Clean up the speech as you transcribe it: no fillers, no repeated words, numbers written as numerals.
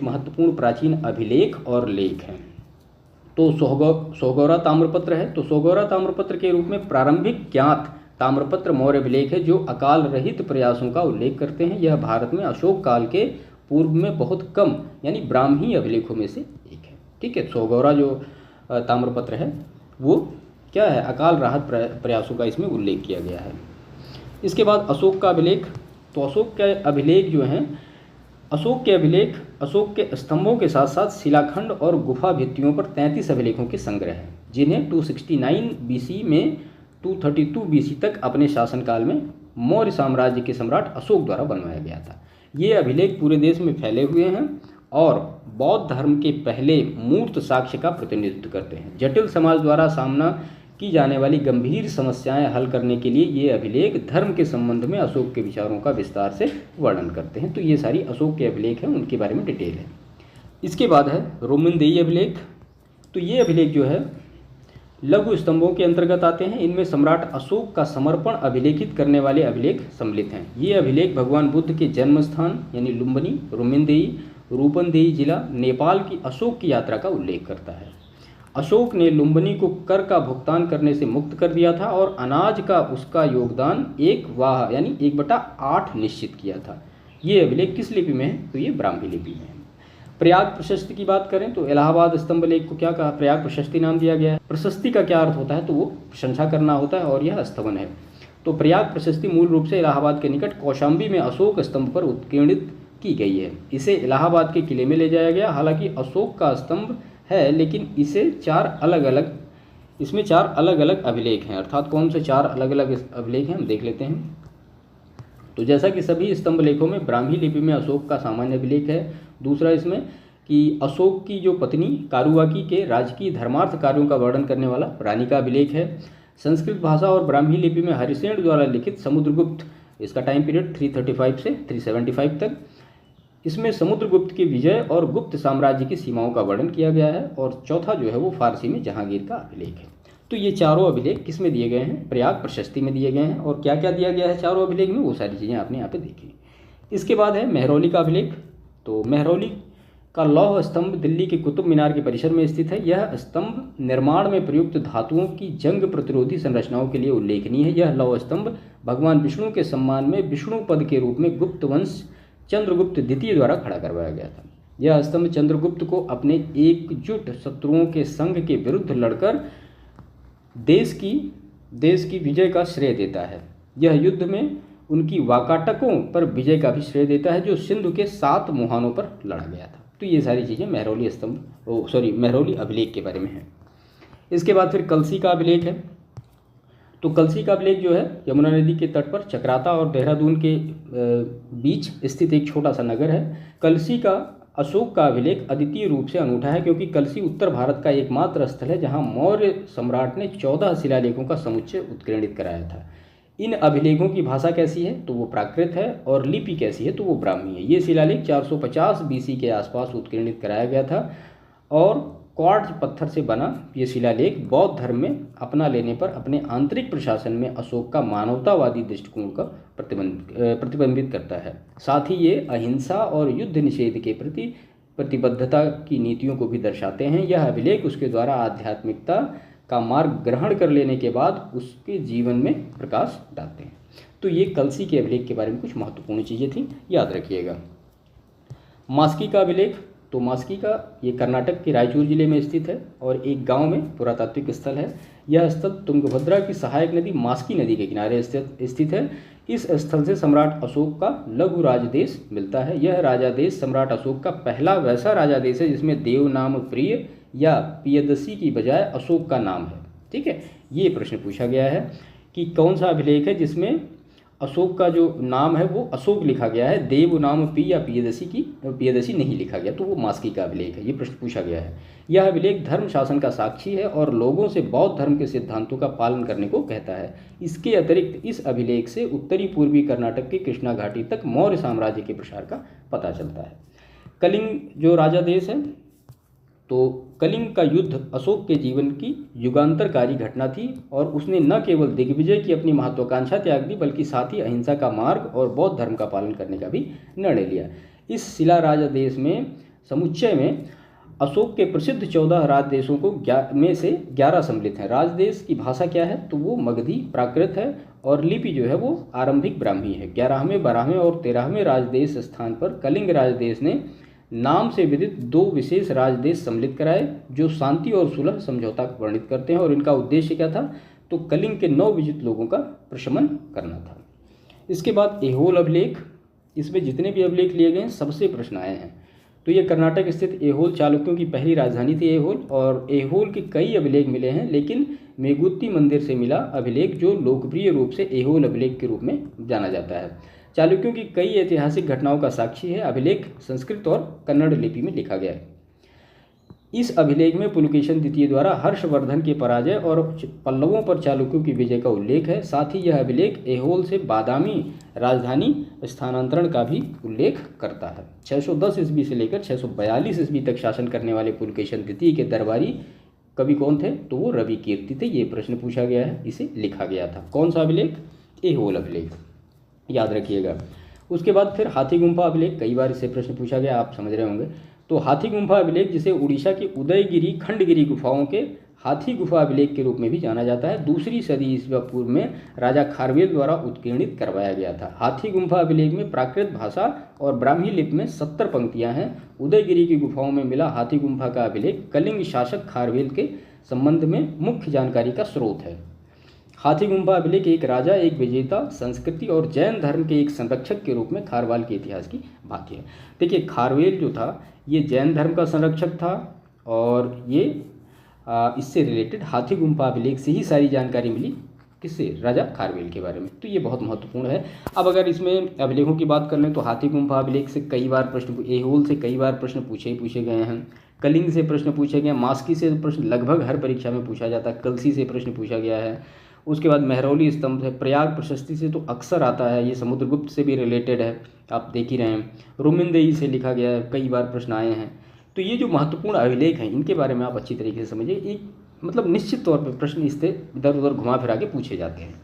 महत्वपूर्ण प्राचीन अभिलेख और लेख हैं। तो सोगौरा ताम्रपत्र है। तो सोगौरा ताम्रपत्र के रूप में प्रारंभिक ज्ञात ताम्रपत्र मौर्य अभिलेख है जो अकाल रहित प्रयासों का उल्लेख करते हैं। यह भारत में अशोक काल के पूर्व में बहुत कम यानी ब्राह्मी अभिलेखों में से एक है। ठीक है, सोगौरा जो ताम्रपत्र है वो क्या है, अकाल राहत प्रयासों का इसमें उल्लेख किया गया है। इसके बाद अशोक का अभिलेख। तो अशोक के अभिलेख जो हैं, अशोक के अभिलेख अशोक के स्तंभों के साथ साथ शिलाखंड और गुफा भित्तियों पर 33 अभिलेखों के संग्रह हैं, जिन्हें 269 बीसी में 232 बीसी तक अपने शासनकाल में मौर्य साम्राज्य के सम्राट अशोक द्वारा बनवाया गया था। ये अभिलेख पूरे देश में फैले हुए हैं और बौद्ध धर्म के पहले मूर्त साक्ष्य का प्रतिनिधित्व करते हैं। जटिल समाज द्वारा सामना की जाने वाली गंभीर समस्याएं हल करने के लिए ये अभिलेख धर्म के संबंध में अशोक के विचारों का विस्तार से वर्णन करते हैं। तो ये सारी अशोक के अभिलेख हैं, उनके बारे में डिटेल है। इसके बाद है रोमिनदेई अभिलेख। तो ये अभिलेख जो है लघु स्तंभों के अंतर्गत आते हैं। इनमें सम्राट अशोक का समर्पण अभिलेखित करने वाले अभिलेख सम्मिलित हैं। ये अभिलेख भगवान बुद्ध के जन्म स्थान यानी लुम्बिनी, रोमिनदेई, रूपनदेई जिला नेपाल की अशोक की यात्रा का उल्लेख करता है। अशोक ने लुम्बिनी को कर का भुगतान करने से मुक्त कर दिया था और अनाज का उसका योगदान 1 वाह यानी 1/8 निश्चित किया था। ये अभिलेख किस लिपि में है? तो ये ब्राह्मी लिपि में है। प्रयाग प्रशस्ति की बात करें तो इलाहाबाद स्तंभ लेख को क्या कहा? प्रयाग प्रशस्ति नाम दिया गया है। प्रशस्ति का क्या अर्थ होता है? तो वो प्रशंसा करना होता है और यह स्थवन है। तो प्रयाग प्रशस्ति मूल रूप से इलाहाबाद के निकट कौशाम्बी में अशोक स्तंभ पर उत्कीर्णित की गई है। इसे इलाहाबाद के किले में ले जाया गया। हालांकि अशोक का स्तंभ है, लेकिन इसमें 4 अलग अलग अभिलेख हैं। अर्थात कौन से 4 अलग अलग अभिलेख हैं, हम देख लेते हैं। तो जैसा कि सभी स्तंभ लेखों में ब्राह्मी लिपि में अशोक का सामान्य अभिलेख है। दूसरा इसमें कि अशोक की जो पत्नी कारुवाकी के राजकीय धर्मार्थ कार्यों का वर्णन करने वाला रानी का अभिलेख है। संस्कृत भाषा और ब्राह्मी लिपि में हरिसेन द्वारा लिखित समुद्रगुप्त, इसका टाइम पीरियड 335 से 375 तक। इसमें समुद्रगुप्त की विजय और गुप्त साम्राज्य की सीमाओं का वर्णन किया गया है। और चौथा जो है वो फारसी में जहांगीर का अभिलेख है। तो ये चारों अभिलेख किस में दिए गए हैं? प्रयाग प्रशस्ति में दिए गए हैं। और क्या क्या दिया गया है चारों अभिलेख में, वो सारी चीज़ें आपने यहाँ पे देखी। इसके बाद है मेहरौली का अभिलेख। तो मेहरौली का लौह स्तंभ दिल्ली के कुतुब मीनार के परिसर में स्थित है। यह स्तंभ निर्माण में प्रयुक्त धातुओं की जंग प्रतिरोधी संरचनाओं के लिए उल्लेखनीय है। यह लौह स्तंभ भगवान विष्णु के सम्मान में विष्णु पद के रूप में गुप्त वंश चंद्रगुप्त द्वितीय द्वारा खड़ा करवाया गया था। यह स्तंभ चंद्रगुप्त को अपने एकजुट शत्रुओं के संघ के विरुद्ध लड़कर देश की विजय का श्रेय देता है। यह युद्ध में उनकी वाकाटकों पर विजय का भी श्रेय देता है, जो सिंधु के 7 मुहानों पर लड़ा गया था। तो ये सारी चीज़ें मेहरौली अभिलेख के बारे में है। इसके बाद फिर कलसी का अभिलेख है। तो कलसी का अभिलेख जो है यमुना नदी के तट पर चक्राता और देहरादून के बीच स्थित एक छोटा सा नगर है। कलसी का अशोक का अभिलेख अद्वितीय रूप से अनूठा है, क्योंकि कलसी उत्तर भारत का एकमात्र स्थल है जहां मौर्य सम्राट ने 14 शिलालेखों का समुच्चय उत्कीर्णित कराया था। इन अभिलेखों की भाषा कैसी है? तो वो प्राकृत है। और लिपि कैसी है? तो वो ब्राह्मी है। ये शिलालेख 450 बीसी के आसपास उत्कीर्णित कराया गया था। और क्वार्ट्ज पत्थर से बना ये शिलालेख बौद्ध धर्म में अपना लेने पर अपने आंतरिक प्रशासन में अशोक का मानवतावादी दृष्टिकोण का प्रतिबिंबित करता है। साथ ही ये अहिंसा और युद्ध निषेध के प्रति प्रतिबद्धता की नीतियों को भी दर्शाते हैं। यह अभिलेख उसके द्वारा आध्यात्मिकता का मार्ग ग्रहण कर लेने के बाद उसके जीवन में प्रकाश डालते हैं। तो ये कलसी के अभिलेख के बारे में कुछ महत्वपूर्ण चीज़ें थी, याद रखिएगा। मास्की का अभिलेख। तो मास्की का ये कर्नाटक के रायचूर जिले में स्थित है और एक गांव में पुरातात्विक स्थल है। यह स्थल तुंगभद्रा की सहायक नदी मास्की नदी के किनारे स्थित है। इस स्थल से सम्राट अशोक का लघु राजदेश मिलता है। यह राजादेश सम्राट अशोक का पहला वैसा राजादेश है जिसमें देव नाम प्रिय या पियदसी की बजाय अशोक का नाम है। ठीक है, ये प्रश्न पूछा गया है कि कौन सा अभिलेख है जिसमें अशोक का जो नाम है वो अशोक लिखा गया है, देव नाम पी या पियदसी नहीं लिखा गया। तो वो मास्की का अभिलेख है। ये प्रश्न पूछा गया है। यह अभिलेख धर्म शासन का साक्षी है और लोगों से बौद्ध धर्म के सिद्धांतों का पालन करने को कहता है। इसके अतिरिक्त इस अभिलेख से उत्तरी पूर्वी कर्नाटक की कृष्णा घाटी तक मौर्य साम्राज्य के प्रसार का पता चलता है। कलिंग जो राजा देश है, तो कलिंग का युद्ध अशोक के जीवन की युगांतरकारी घटना थी और उसने न केवल दिग्विजय की अपनी महत्वाकांक्षा त्याग दी, बल्कि साथ ही अहिंसा का मार्ग और बौद्ध धर्म का पालन करने का भी निर्णय लिया। इस शिला राजादेश में समुच्चय में अशोक के प्रसिद्ध 14 राजदेशों को में से 11 सम्मिलित हैं। राजदेश की भाषा क्या है, तो वो मगधी प्राकृत है और लिपि जो है वो आरंभिक ब्राह्मी है। 11वें 12वें और 13वें राजदेश स्थान पर कलिंग राजदेश ने नाम से विदित 2 विशेष राजदेश सम्मिलित कराए जो शांति और सुलह समझौता को वर्णित करते हैं, और इनका उद्देश्य क्या था, तो कलिंग के 9 विजित लोगों का प्रशमन करना था। इसके बाद ऐहोल अभिलेख, इसमें जितने भी अभिलेख लिए गए सबसे प्रश्न आए हैं। तो ये कर्नाटक स्थित ऐहोल चालुक्यों की पहली राजधानी थी ऐहोल, और ऐहोल के कई अभिलेख मिले हैं, लेकिन मेगुत्ती मंदिर से मिला अभिलेख जो लोकप्रिय रूप से ऐहोल अभिलेख के रूप में जाना जाता है, चालुक्यों की कई ऐतिहासिक घटनाओं का साक्षी है। अभिलेख संस्कृत और कन्नड़ लिपि में लिखा गया है। इस अभिलेख में पुलकेशन द्वितीय द्वारा हर्षवर्धन के पराजय और पल्लवों पर चालुक्यों की विजय का उल्लेख है। साथ ही यह अभिलेख ऐहोल से बादामी राजधानी स्थानांतरण का भी उल्लेख करता है। 610 ईस्वी से लेकर 642 ईस्वी तक शासन करने वाले पुलकेशन द्वितीय के दरबारी कवि कौन थे, तो वो रवि कीर्ति थे। ये प्रश्न पूछा गया है, इसे लिखा गया था। कौन सा अभिलेख, ऐहोल अभिलेख, याद रखिएगा। उसके बाद फिर हाथी गुम्फा अभिलेख, कई बार इससे प्रश्न पूछा गया, आप समझ रहे होंगे। तो हाथी गुम्फा अभिलेख जिसे उड़ीसा की उदयगिरी खंडगिरी गुफाओं के हाथी गुफा अभिलेख के रूप में भी जाना जाता है, 2री सदी ईस्वी पूर्व में राजा खारवेल द्वारा उत्कीर्णित करवाया गया था। हाथी गुम्फा अभिलेख में प्राकृत भाषा और ब्राह्मी लिपि में 70 पंक्तियां हैं। उदयगिरी की गुफाओं में मिला हाथी गुम्फा का अभिलेख कलिंग शासक खारवेल के संबंध में मुख्य जानकारी का स्रोत है। हाथी गुम्फा अभिलेख एक राजा, एक विजेता, संस्कृति और जैन धर्म के एक संरक्षक के रूप में खारवाल के इतिहास की बात है। देखिए, खारवेल जो था ये जैन धर्म का संरक्षक था, और ये इससे रिलेटेड हाथी गुम्फा अभिलेख से ही सारी जानकारी मिली, किससे, राजा खारवेल के बारे में। तो ये बहुत महत्वपूर्ण है। अब अगर इसमें अभिलेखों की बात कर लें तो हाथी गुम्फा अभिलेख से कई बार प्रश्न, ऐहोल से कई बार प्रश्न पूछे गए हैं, कलिंग से प्रश्न पूछे गए, मास्की से प्रश्न लगभग हर परीक्षा में पूछा जाता है, कलसी से प्रश्न पूछा गया है। उसके बाद मेहरौली स्तंभ है, प्रयाग प्रशस्ति से तो अक्सर आता है, ये समुद्रगुप्त से भी रिलेटेड है, आप देख ही रहे हैं। रोमिंदेई से लिखा गया है, कई बार प्रश्न आए हैं। तो ये जो महत्वपूर्ण अभिलेख हैं इनके बारे में आप अच्छी तरीके से समझिए। एक मतलब निश्चित तौर पर प्रश्न इससे इधर उधर घुमा फिरा के पूछे जाते हैं।